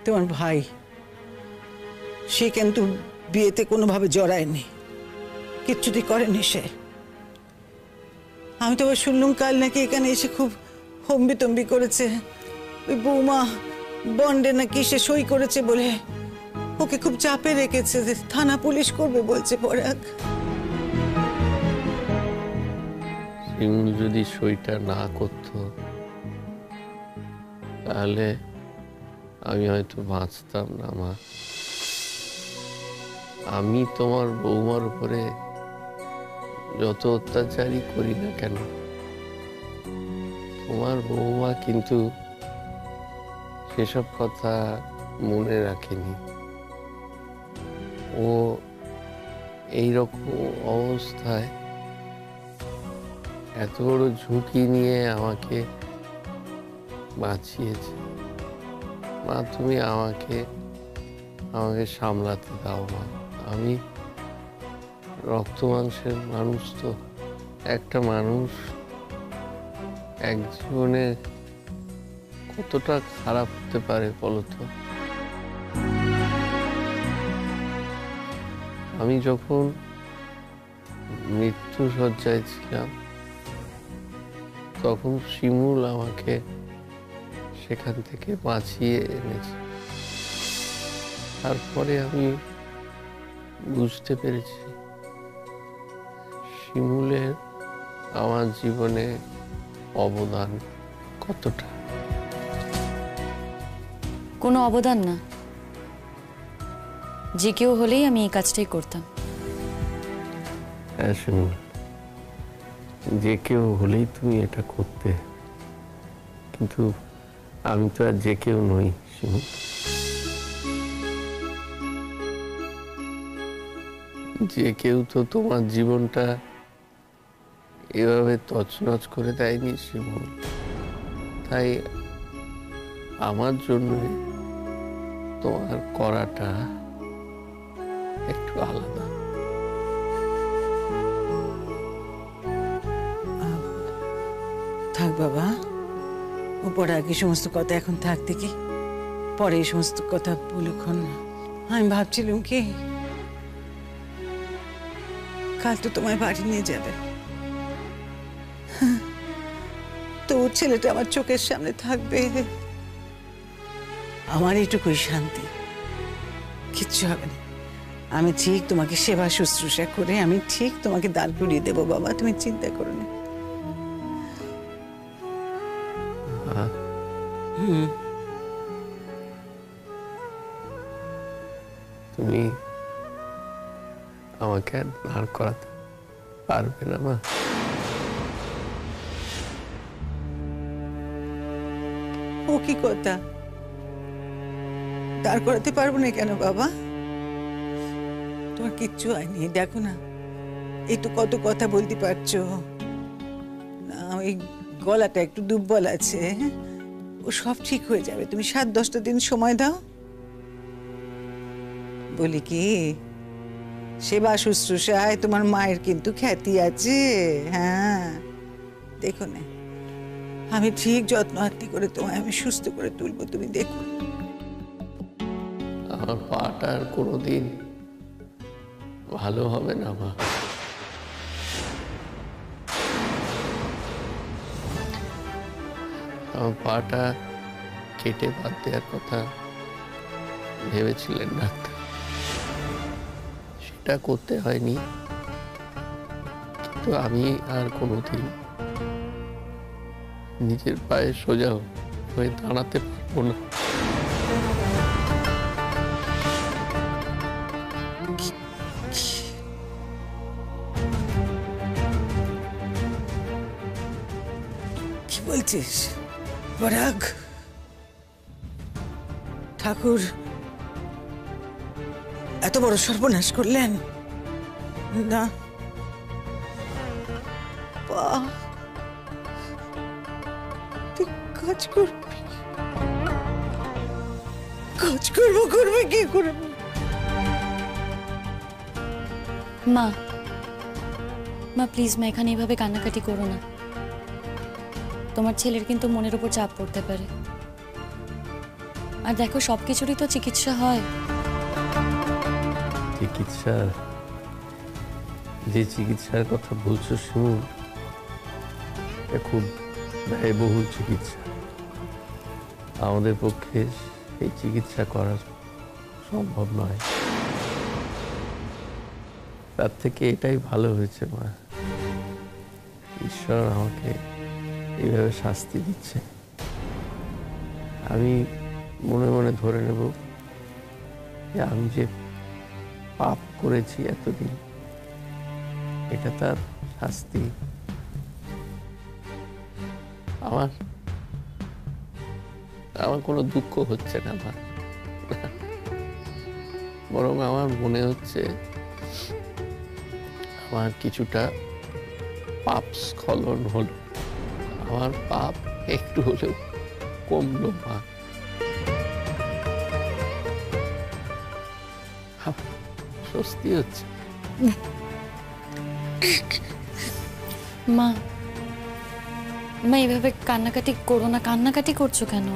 তোমার ভাই সে কিন্তু বিয়েতে কোনোভাবে জড়ায়নি, কিচ্ছুটি করেনি সে। আমি তো শুনলুম কাল নাকি এখানে এসে খুব হম্বিতম্বি করেছে, ওই বৌমা বন্ডে নাকি সে সই করেছে বলে ওকে খুব চাপে রেখেছে, থানা পুলিশ করবে বলছে পরাগ। শিমুল যদি সইটা না করতো তাহলে আমি হয়তো বাঁচতাম না মা। আমি তোমার বৌমার উপরে যত অত্যাচারই করি না কেন, তোমার বৌমা কিন্তু সেসব কথা মনে রাখেনি। ও এইরকম অবস্থায় এত বড় ঝুঁকি নিয়ে আমাকে বাঁচিয়েছে। মা তুমি আমাকে সামলাতে দাও মা। আমি রক্ত মাংসের মানুষ, তো একটা মানুষ এক জীবনে কতটা খারাপ হতে পারে বলো তো। আমি যখন মৃত্যু শয্যায় ছিলাম তখন শিমুল আমাকে সেখান থেকে বাঁচিয়ে এনেছে। তারপরে আমি বুঝতে পেরেছি শিমুলের আমার জীবনে অবদান কতটা। কোনো অবদান না, যে কেউ হলেই আমি এই কাজটাই করতাম। হ্যাঁ শিমুল, যে কেউ হলেই তুমি এটা করতে, কিন্তু আমি তো আর যে কেউ নই শিমুল। যে কেউ তো তোমার জীবনটা এভাবে তছনছ করে দেয়নি শিমুল। তাই আমার জন্য তোমার করাটা একটু আলাদা। থাক বাবা, উপরে আগে সমস্ত কথা এখন থাক দেখি, পরে এই সমস্ত কথা বলুক্ষণ। আমি ভাবছিলাম কি কাল তো তোমায় বাড়ি নিয়ে যাবে, তো ওর ছেলেটা আমার চোখের সামনে থাকবে, আমার এইটুকুই শান্তি। কিচ্ছু হবে না, আমি ঠিক তোমাকে সেবা শুশ্রূষা করে আমি ঠিক তোমাকে দাঁড় করিয়ে দেবো বাবা, তুমি চিন্তা করো না। তুমি আমাকে দাঁড় করাতে পারবে না মা? ও কি কথা, দাঁড় করাতে পারবো না কেন বাবা? তোমার কিচ্ছু হয়নি, দেখো না এই তো কত কথা বলতে পারছো না, ওই গলাটা একটু দুর্বল আছে, ও সব ঠিক হয়ে যাবে, তুমি 7-10টা দিন সময় দাও। বলি কি, সেবা শুশ্রূষায় তোমার মায়ের কিন্তু খ্যাতি আছে। হ্যাঁ দেখো না, আমি ঠিক যত্ন আত্তি করে তোমায় আমি সুস্থ করে তুলবো, তুমি দেখো। আমার পাটা আর কোনোদিন ভালো হবে না মা। আমার পাটা কেটে বাদ দেওয়ার কথা ভেবেছিলেন ডাক্তার, সেটা করতে হয়নি, কিন্তু আমি আর কোনোদিন নিজের পায়ে সোজা হয়ে দাঁড়াতে পারবো না। কি বলছিস পরাগ? ঠাকুর এত বড় সর্বনাশ করলেন না? তুই কাজ করবি, কাজ করবে কি করে? মা মা প্লিজ মা, এখানে এইভাবে কান্নাকাটি করো না, তোমার ছেলের কিন্তু মনের উপর চাপ পড়তে পারে। আর দেখো সবকিছুরই তো চিকিৎসা হয়। চিকিৎসা, যে চিকিৎসার কথা বলছো শিমুল, এটা খুব ব্যয়বহুল চিকিৎসা। আমাদের পক্ষে এই চিকিৎসা করা সম্ভব নয়। তার থেকে এটাই ভালো হয়েছে মা, ঈশ্বর আমাকে এইভাবে শাস্তি দিচ্ছে। আমি মনে মনে ধরে নেব যে আমি যে পাপ করেছি এতদিন, এটা তার শাস্তি। আমার আমার কোনো দুঃখ হচ্ছে না মা, বরং আমার মনে হচ্ছে আমার কিছুটা পাপ স্খলন হলো, আমার পাপ একটু হলেও কমলো মা। স্বস্তি হচ্ছে। মা মা এইভাবে কান্নাকাটি করো না। কান্নাকাটি করছো কেন?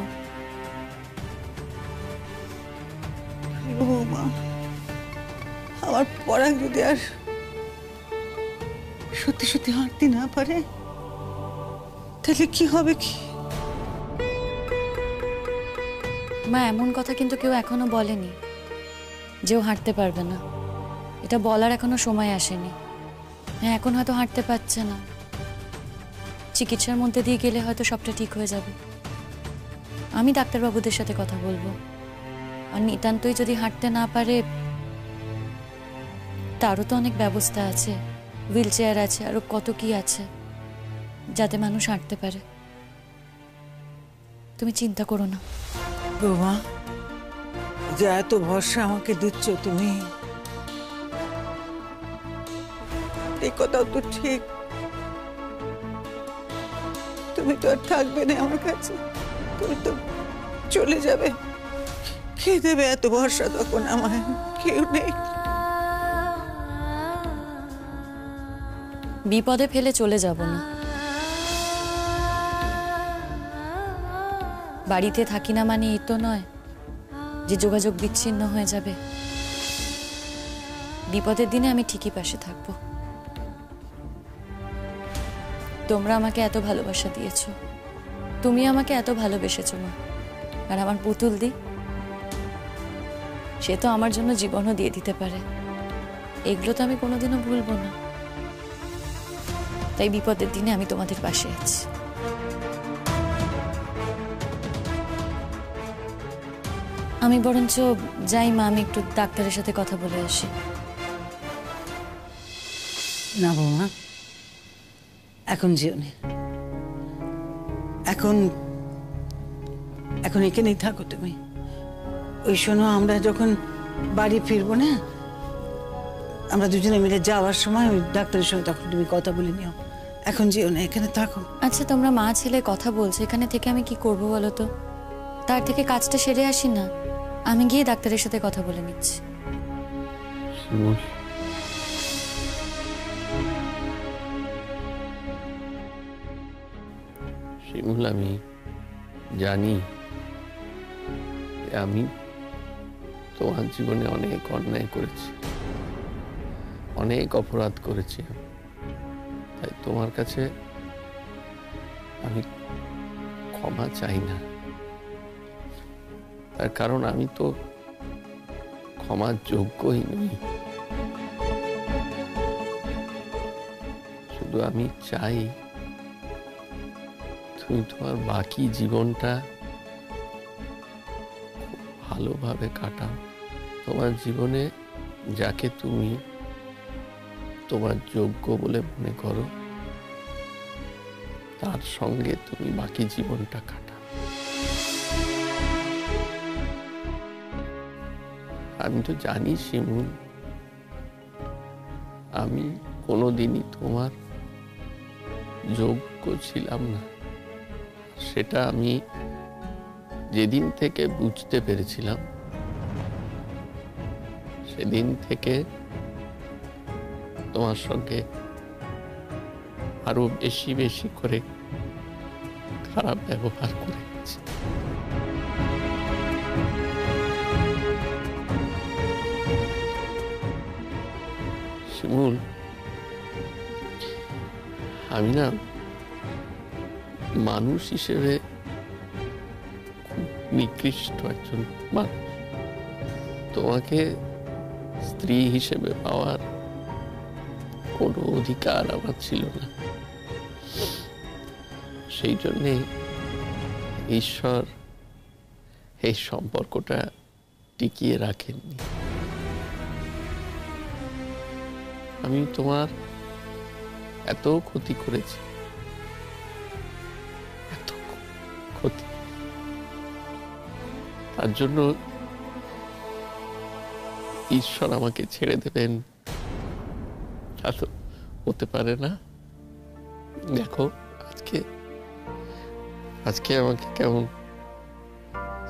বৌমা, আমার পরাগ যদি আর সত্যি সত্যি হাঁটতে না পারে তাহলে কি হবে? কি মা এমন কথা কিন্তু কেউ এখনো বলেনি যেও হাঁটতে পারবে না। এটা বলার এখনো সময় আসেনি। হ্যাঁ, এখন হয়তো হাঁটতে পারছে না, চিকিৎসার মধ্যে দিয়ে গেলে হয়তো সবটা ঠিক হয়ে যাবে। আমি ডাক্তারবাবুদের সাথে কথা বলবো। আর নিতান্তই যদি হাঁটতে না পারে, তারও তো অনেক ব্যবস্থা আছে, হুইল চেয়ার আছে, আরো কত কি আছে যাতে মানুষ হাঁটতে পারে। তুমি চিন্তা করো না। বৌমা, যে এত ভরসা আমাকে দিচ্ছ তুমি, এই কথাও তো ঠিক। তুমি তো আর থাকবে না আমার কাছে, তুমি তো চলে যাবে। কে দেবে এত ভরসা তখন? আমার কেউ নেই। বিপদে ফেলে চলে যাব না। বাড়িতে থাকি না মানে এই তো নয় যে যোগাযোগ বিচ্ছিন্ন হয়ে যাবে। বিপদের দিনে আমি ঠিকই পাশে থাকবো। তোমরা আমাকে এত ভালোবাসা দিয়েছো, তুমি আমাকে এত ভালোবেসেছো মা। আর আমার পুতুল দি, সে তো আমার জন্য জীবনও দিয়ে দিতে পারে। এগুলো তো আমি কোনোদিনও ভুলবো না। তাই বিপদের দিনে আমি তোমাদের পাশে আছি। আমি বরঞ্চ যাই মা, আমি একটু ডাক্তারের সাথে কথা বলে আসি। না বৌমা, এখন যেও না। এখন এখন এখানেই থাকো তুমি। ওই শোনো, আমরা যখন বাড়ি ফিরবো না, আমরা দুজনে মিলে যাওয়ার সময় ওই ডাক্তারের সঙ্গে তখন তুমি কথা বলে নিও। এখন যেও না, এখানে থাকো। আচ্ছা, তোমরা মা ছেলে কথা বলছো, এখানে থেকে আমি কি করব বলো তো? তার থেকে কাজটা সেরে আসি না। আমি গিয়ে ডাক্তারের সাথে কথা বলে নিচ্ছি। শিমুল, শিমুল, আমি জানি আমি তোমার জীবনে অনেক অন্যায় করেছি, অনেক অপরাধ করেছি। তাই তোমার কাছে আমি ক্ষমা চাই না। তার কারণ আমি তো ক্ষমার যোগ্যই নই। শুধু আমি চাই তুমি তোমার বাকি জীবনটা ভালোভাবে কাটাও। তোমার জীবনে যাকে তুমি তোমার যোগ্য বলে মনে করো, তার সঙ্গে তুমি বাকি জীবনটা কাটাও। আমি তো জানি শিমুল, আমি কোনোদিনই তোমার যোগ্য ছিলাম না। সেটা আমি যেদিন থেকে বুঝতে পেরেছিলাম, সেদিন থেকে তোমার সঙ্গে আরো বেশি বেশি করে খারাপ ব্যবহার করেছি। শিমুল, আমি না মানুষ হিসেবে খুব নিকৃষ্ট একজন মানুষ। তোমাকে স্ত্রী হিসেবে পাওয়ার কোনো অধিকার আমার ছিল না। সেই জন্যে ঈশ্বর এই সম্পর্কটা টিকিয়ে রাখেননি। আমি তোমার এত ক্ষতি করেছি, এত ক্ষতি, তার জন্য ঈশ্বর আমাকে ছেড়ে দেবেন তা তো হতে পারে না। দেখো আজকে আজকে আমাকে কেমন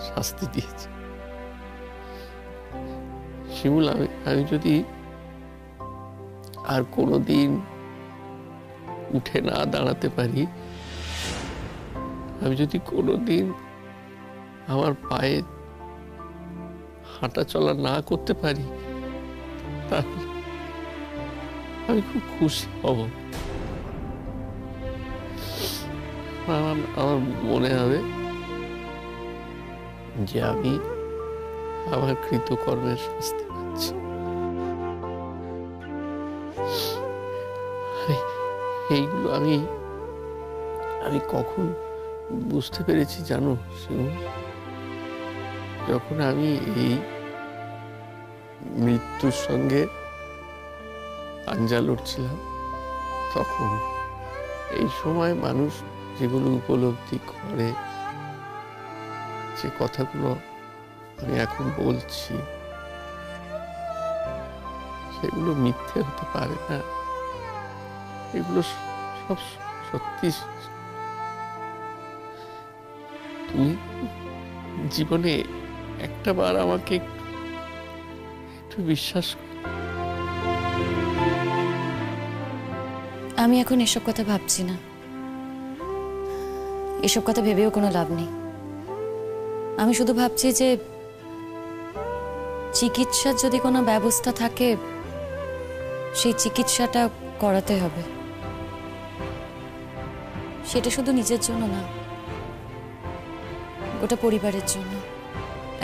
শাস্তি দিয়েছে শিমুল। আমি যদি আর কোনোদিন উঠে না দাঁড়াতে পারি, আমি যদি কোনোদিন আমার পায়ে হাঁটা চলা না করতে পারি, তাহলে আমি খুব খুশি হব। আমার মনে হবে যে আমি আমার কৃতকর্মের শাস্তি পাচ্ছি। এইগুলো আমি কখন বুঝতে পেরেছি জানো শিমু? যখন আমি এই মৃত্যুর সঙ্গে পাঞ্জা লড়ছিলাম, তখন এই সময় মানুষ যেগুলো উপলব্ধি করে, যে কথাগুলো আমি এখন বলছি, সেগুলো মিথ্যে হতে পারে না। এগুলো সব সত্যি। তুমি জীবনে একটা বার আমাকে একটু বিশ্বাস করো। আমি এখন এসব কথা ভাবছি না। এসব কথা ভেবেও কোনো লাভ নেই। আমি শুধু ভাবছি যে চিকিৎসার যদি কোনো ব্যবস্থা থাকে, সেই চিকিৎসাটা করাতে হবে। সেটা শুধু নিজের জন্য না, গোটা পরিবারের জন্য।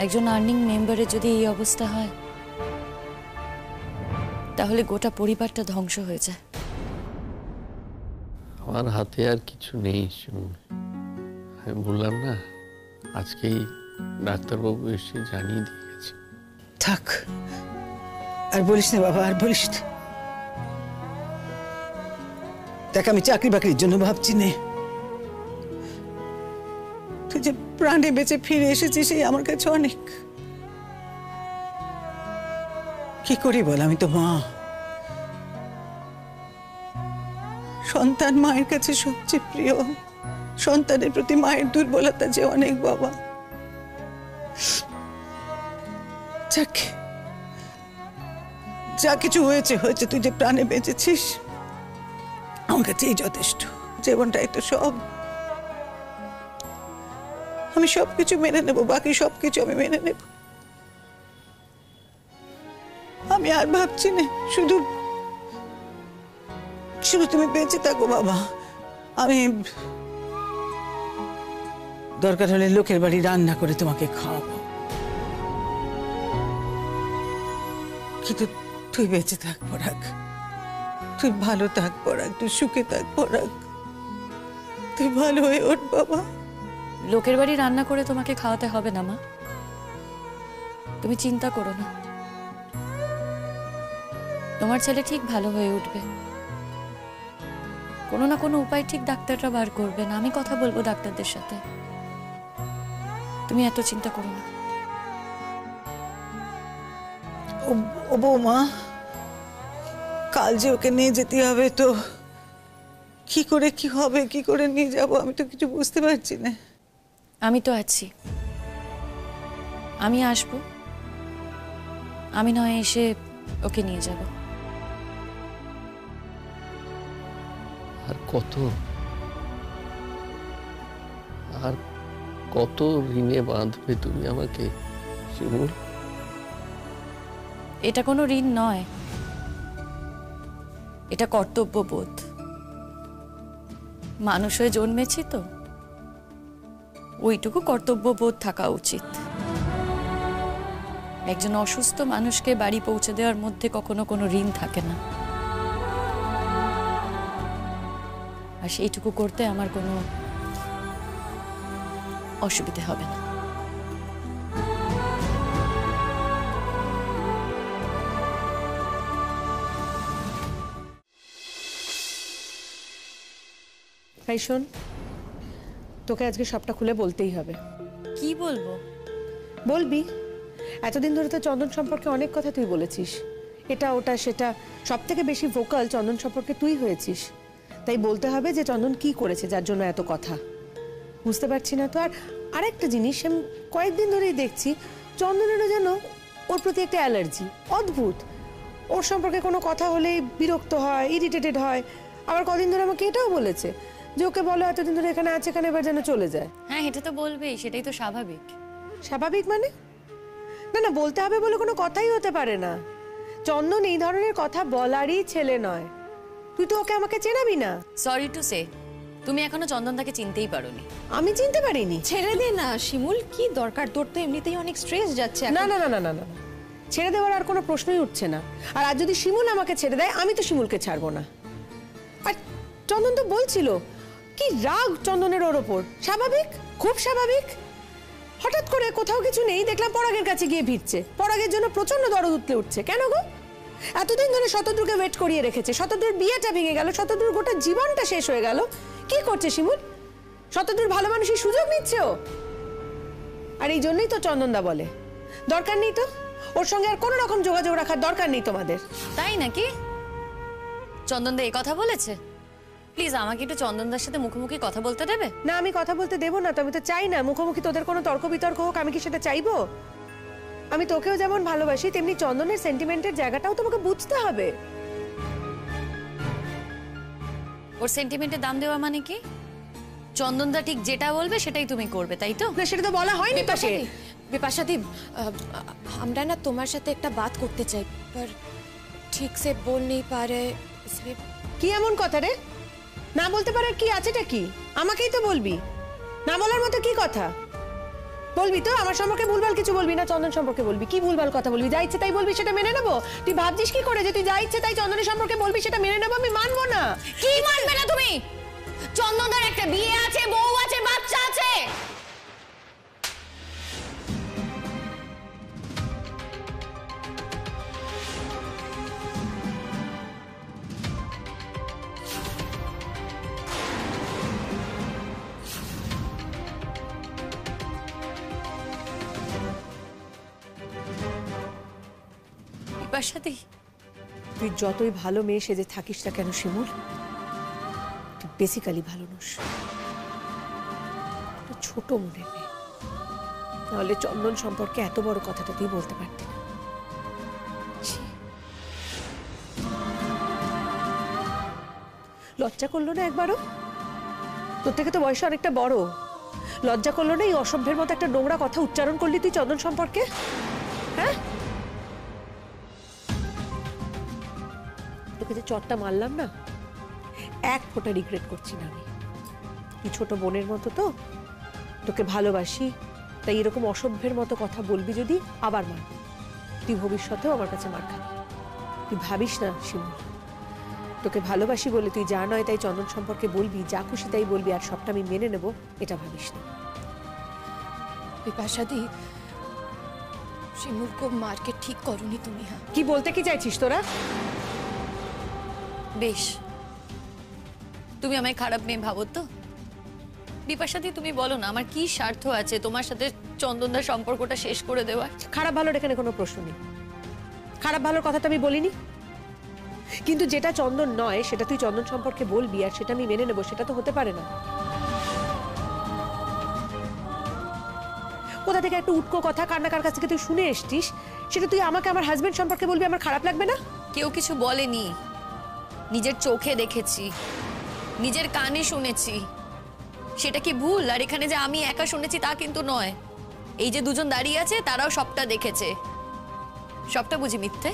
একজন আর্নিং মেম্বারের যদি এই অবস্থা হয়, তাহলে গোটা পরিবারটা ধ্বংস হয়ে যায়। আমার হাতে আর কিছু নেই শিমু। আমি বললাম না, আজকেই ডাক্তারবাবু এসে জানিয়ে দিয়ে গেছে। থাক, আর বলিস না বাবা, আর বলিস না। দেখ, আমি চাকরি বাকরির জন্য ভাবছি নে। তুই যে প্রাণে বেঁচে ফিরে এসেছিস, এই আমার কাছে অনেক। কি করি বল, আমি তো মা। সন্তান মায়ের কাছে সবচেয়ে প্রিয়। সন্তানের প্রতি মায়ের দুর্বলতা যে অনেক বাবা। যাক, যা কিছু হয়েছে হয়েছে, তুই যে প্রাণে বেঁচেছিস, আমার কাছে এই যথেষ্ট। জীবনটাই তো সব। আমি সবকিছু মেনে নেব, বাকি সবকিছু আমি মেনে নেব। আমি আর ভাবছি না, শুধু শুধু তুমি বেঁচে থাকো বাবা। আমি দরকার হলে লোকের বাড়ি রান্না করে তোমাকে খাওয়াবো, কিন্তু তুই বেঁচে থাক পরাগ। তুই ভালো থাক পরাগ, তুই সুখে থাক পরাগ। তুই ভালো হয়ে ওঠ বাবা। লোকের বাড়ি রান্না করে তোমাকে খাওয়াতে হবে না মা, তুমি চিন্তা করো না। তোমার ছেলে ঠিক ভালো হয়ে উঠবে। কোনো না কোনো উপায় ঠিক ডাক্তাররা বার করবেন। আমি কথা বলবো ডাক্তারদের সাথে, তুমি এত চিন্তা করো না। ও বৌমা, কাল যে ওকে নিয়ে যেতে হবে, তো কি করে কি হবে, কি করে নিয়ে যাব, আমি তো কিছু বুঝতে পারছি না। আমি তো আছি, আমি আসবো। আমি নয় এসে ওকে নিয়ে যাব। আর কত ঋণে বাঁধবে তুমি আমাকে শিমুল? এটা কোনো ঋণ নয়, এটা কর্তব্যবোধ। মানুষ হয়ে জন্মেছি তো, ওইটুকু কর্তব্যবোধ থাকা উচিত। একজন অসুস্থ মানুষকে বাড়ি পৌঁছে দেওয়ার মধ্যে কখনো কোনো ঋণ থাকে না, আর সেইটুকু করতে আমার কোনো অসুবিধে হবে না। তাই শোন, তোকে আজকে সবটা খুলে বলতেই হবে। কি বলবো? বলবি। এতদিন ধরে তো চন্দন সম্পর্কে অনেক কথা তুই বলেছিস, এটা ওটা সেটা, সব থেকে বেশি ভোকাল চন্দন সম্পর্কে তুই হয়েছিস। তাই বলতে হবে যে চন্দন কি করেছে যার জন্য এত কথা। বুঝতে পারছি না তো। আর আরেকটা জিনিস আমি কয়েকদিন ধরেই দেখছি, চন্দনেরও যেন ওর প্রতি একটা অ্যালার্জি। অদ্ভুত, ওর সম্পর্কে কোনো কথা হলেই বিরক্ত হয়, ইরিটেটেড হয়। আবার কদিন ধরে আমাকে এটাও বলেছে যে ওকে বলো এতদিন ধরে এখানে আছে, এখানে এবার যেন চলে যায়। হ্যাঁ, এটা তো বলবেই, সেটাই তো স্বাভাবিক। স্বাভাবিক মানে? না না, বলতে হবে বলে কোনো কথাই হতে পারে না। চন্দন এই ধরনের কথা বলারই ছেলে নয়। তুই তো ওকে আমাকে চেনাবি না। সরি টু সে, তুমি এখনো চন্দনদাকে চিনতেই পারোনি। আমি চিনতে পারিনি। ছেড়ে দে না শিমুল, কি দরকার তোর? তো এমনিতেই অনেক স্ট্রেস যাচ্ছে এখন। না না না না না না, ছেড়ে দেওয়ার আর কোনো প্রশ্নই উঠছে না। আর আজ যদি শিমুল আমাকে ছেড়ে দেয়, আমি তো শিমুলকে ছাড়বো না। আর চন্দন তো বলছিল কি রাগ চন্দনের ওর ওপর। স্বাভাবিক, খুব স্বাভাবিক। হঠাৎ করে কোথাও কিছু নেই, দেখলাম পরাগের কাছে গিয়ে ভিড়ছে। পরাগের জন্য প্রচন্ড দরদ উঠলে উঠছে। কেন গো? এতদিন ধরে শতদ্রুকে ওয়েট করিয়ে রেখেছে, শতদ্রুর বিয়েটা ভেঙে গেল, শতদ্রুর গোটা জীবনটা শেষ হয়ে গেল। কি করছে শিমুল? শতদ্রুর ভালো মানুষের সুযোগ নিচ্ছে ও। আর এই জন্যই তো চন্দনদা বলে দরকার নেই তো, ওর সঙ্গে আর কোনো রকম যোগাযোগ রাখার দরকার নেই তোমাদের। তাই নাকি? চন্দনদা এই কথা বলেছে? প্লিজ আমাকে একটু চন্দনদার সাথে মুখোমুখি কথা বলতে দেবে? না, আমি কথা বলতে দেবো না তো। আমি তো চাই না মুখোমুখি তোদের কোনো তর্ক বিতর্ক হোক। আমি কি সেটা চাইবো? আমি তোকেও যেমন ভালোবাসি, তেমনি চন্দনের সেন্টিমেন্টের জায়গাটাও তোমাকে বুঝতে হবে। ওর সেন্টিমেন্টের দাম দেওয়া মানে কি? চন্দনদা ঠিক যেটা বলবে সেটাই তুমি করবে, তাই তো? না, সেটা তো বলা হয়নি তোকে। বিপাশাদি, আমরা না তোমার সাথে একটা বাত করতে চাই, पर ঠিক সে বল নেই পা রে, इसलिए। কি এমন কথা রে? না বলতে পারার কি আছেটা কি? আমাকেই তো বলবি। না বলার মতো কি কথা বলবি? তো আমার সম্পর্কে ভুলভাল কিছু বলবি না, চন্দন সম্পর্কে বলবি। কি ভুলভাল কথা বলবি? যা ইচ্ছে তাই বলবি, সেটা মেনে নেবো? তুই ভাবছিস কি করে যে তুই যা ইচ্ছে তাই চন্দনের সম্পর্কে বলবি সেটা মেনে নেবো? আমি মানবো না। কি মানবে না তুমি? চন্দনদার একটা বিয়ে আছে, বউ আছে, বাচ্চা আছে। বিপাশাদি, তুই যতই ভালো মেয়ে সেজে থাকিস না কেন শিমুল, তুই বেসিক্যালি ভালো নোস। তুই ছোট মনের মেয়ে, নাহলে চন্দন সম্পর্কে এত বড় কথাটা তুই বলতে পারতি না। ছি। লজ্জা করলো না একবারও? তোর থেকে তো বয়সে অনেকটা বড়। লজ্জা করলো না এই অসভ্যের মতো একটা নোংরা কথা উচ্চারণ করলি তুই চন্দন সম্পর্কে? হ্যাঁ, তোকে যে চটটা মারলাম না, এক ফোঁটা রিগ্রেট করছি না আমি। তুই ছোট বোনের মতো তো, তোকে ভালোবাসি, তাই এরকম অসভ্যের মতো কথা বলবি যদি আবার মার। তুই ভবিষ্যতেও আমার কাছে মার খাবি। তুই ভাবিস না শিমুল, তোকে ভালোবাসি বলে তুই যা নয় তাই চন্দন সম্পর্কে বলবি, যা খুশি তাই বলবি, আর সবটা আমি মেনে নেব, এটা ভাবিস না। বিপাশাদি, শিমুল को मार के ठीक करोनी तुम्हें। हाँ, কি বলতে কি চাইছিস তোরা? বেশ, তুমি আমায় খারাপ মেয়ে ভাবো তো? বিপাশাদি, তুমি বলো না আমার কি স্বার্থ আছে তোমার সাথে চন্দনদার সম্পর্কটা শেষ করে দেওয়ার? খারাপ ভালোর এখানে কোনো প্রশ্ন নেই। খারাপ ভালোর কথা তো আমি বলিনি, কিন্তু যেটা চন্দন নয় সেটা তুই চন্দন সম্পর্কে বলবি আর সেটা আমি মেনে নেব, সেটা তো হতে পারে না। কোথা থেকে একটা উটকো কথা কার না কার কাছ থেকে তুই শুনে এসছিস, সেটা তুই আমাকে আমার হাজবেন্ড সম্পর্কে বলবি, আমার খারাপ লাগবে না? কেউ কিছু বলেনি, নিজের চোখে দেখেছি, নিজের কানে শুনেছি। সেটা কি ভুল? আর এখানে যে আমি একা শুনেছি তা কিন্তু নয়, এই যে দুজন দাঁড়িয়ে আছে তারাও সবটা দেখেছে। সবটা বুঝি মিথ্যে?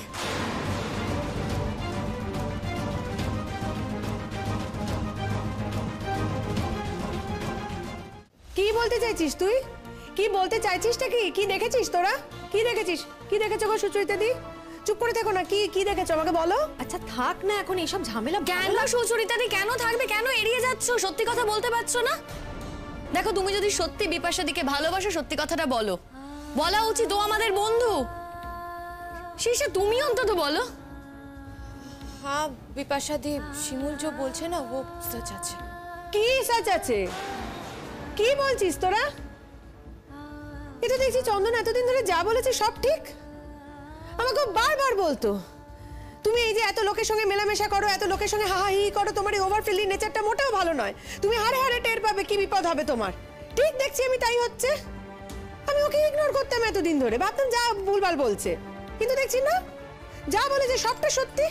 বলতে চাইছিস তুই? কি বলতে চাইছিসটা কি? কি দেখেছিস তোরা? কি দেখেছিস? কি দেখেছো গো সুচরিতা দি? চুপ করে থেকো না, কি কি দেখেছো আমাকে বলো। আচ্ছা থাক না এখন এইসব ঝামেলা। কেন সুচরিতাদি কেন থাকবে? কেন এড়িয়ে যাচ্ছ? সত্যি কথা বলতে পারছো না? দেখো, তুমি যদি সত্যি বিপাশাদিকে ভালোবাসো, সত্যি কথাটা বলো। বলা উচিত, ও আমাদের বন্ধু। শেষে তুমি অন্তত বলো। হ্যাঁ বিপাশা দি, শিমুল जो বলছে না वो सच আছে। কি সচ আছে? কি বলছিস তোরা? এটা দেখছি চন্দন এতদিন ধরে যা বলেছে সব ঠিক। আমাকে বারবার বলতো তুমি এই যে এত লোকের সঙ্গে মেলামেশা করো, এত লোকের সঙ্গে হাহাহি করো, তোমার এই ওভার ফিল্ডিং নেচারটা মোটেও ভালো নয়। তুমি হারে হারে টের পাবে কি বিপদ হবে তোমার। ঠিক দেখছি আমি তাই হচ্ছে। আমি ওকে ইগনোর করতাম এতদিন ধরে, ভাবতাম যা ভুলভাল বলছে, কিন্তু দেখছি না, যা বলেছে সবটা সত্যি।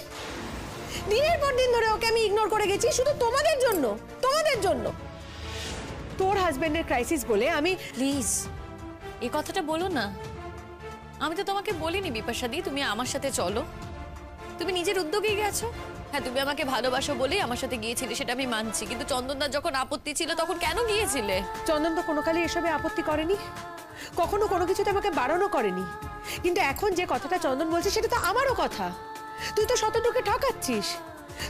দিনের পর দিন ধরে ওকে আমি ইগনোর করে গেছি শুধু তোমাদের জন্য, তোমাদের জন্য। তোর হাজবেন্ডের ক্রাইসিস বলে আমি প্লিজ এই কথাটা বলো না। আমি তো তোমাকে বলিনি বিপাশাদি তুমি আমার সাথে চলো। তুমি নিজের উদ্যোগেই গেছো। হ্যাঁ, তুমি আমাকে ভালোবাসো বলেই আমার সাথে গিয়েছিলে, সেটা আমি মানছি, কিন্তু চন্দনদার যখন আপত্তি ছিল তখন কেন গিয়েছিলে? চন্দন তো কোনো কালে এসবে আপত্তি করেনি, কখনো কোনো কিছুতে আমাকে বারণও করেনি। কিন্তু এখন যে কথাটা চন্দন বলছে সেটা তো আমারও কথা। তুই তো শতটুকে ঠকাচ্ছিস।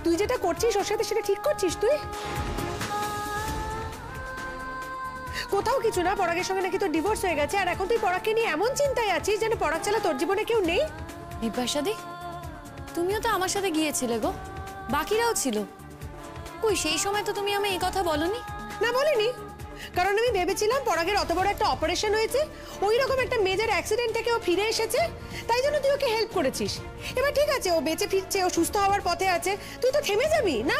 তুই যেটা করছিস ওর সাথে সেটা ঠিক করছিস তুই? কোথাও কিছু না, পরাগের সঙ্গে নাকি তোর ডিভোর্স হয়ে গেছে, আর এখন তুই পরাগকে নিয়ে এমন চিন্তায় আছিস যেন পরাগ ছাড়া তোর জীবনে কেউ নেই। বিপাশাদি, তুমিও তো আমার সাথে গিয়েছিলে গো, বাকিরাও ছিল। কই সেই সময় তো তুমি আমায় এই কথা বলনি। না বলিনি, কারণ আমি ভেবেছিলাম পরাগের অত বড় একটা অপারেশন হয়েছে, ওই রকম একটা মেজর অ্যাক্সিডেন্ট থেকে ও ফিরে এসেছে, তাই জন্য তুই ওকে হেল্প করেছিস। এবার ঠিক আছে, ও বেঁচে ফিরছে, ও সুস্থ হওয়ার পথে আছে, তুই তো থেমে যাবি না?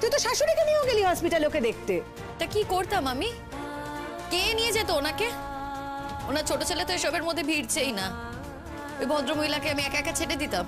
তুই তো শাশুড়িকে নিয়েও গেলি হসপিটালে ওকে দেখতে। তা কি করতাম আমি? কে নিয়ে যেত ওনাকে? ওনার ছোট ছেলে তো এসবের মধ্যে ভিড়ছেই না। ওই ভদ্রমহিলাকে আমি একা একা ছেড়ে দিতাম?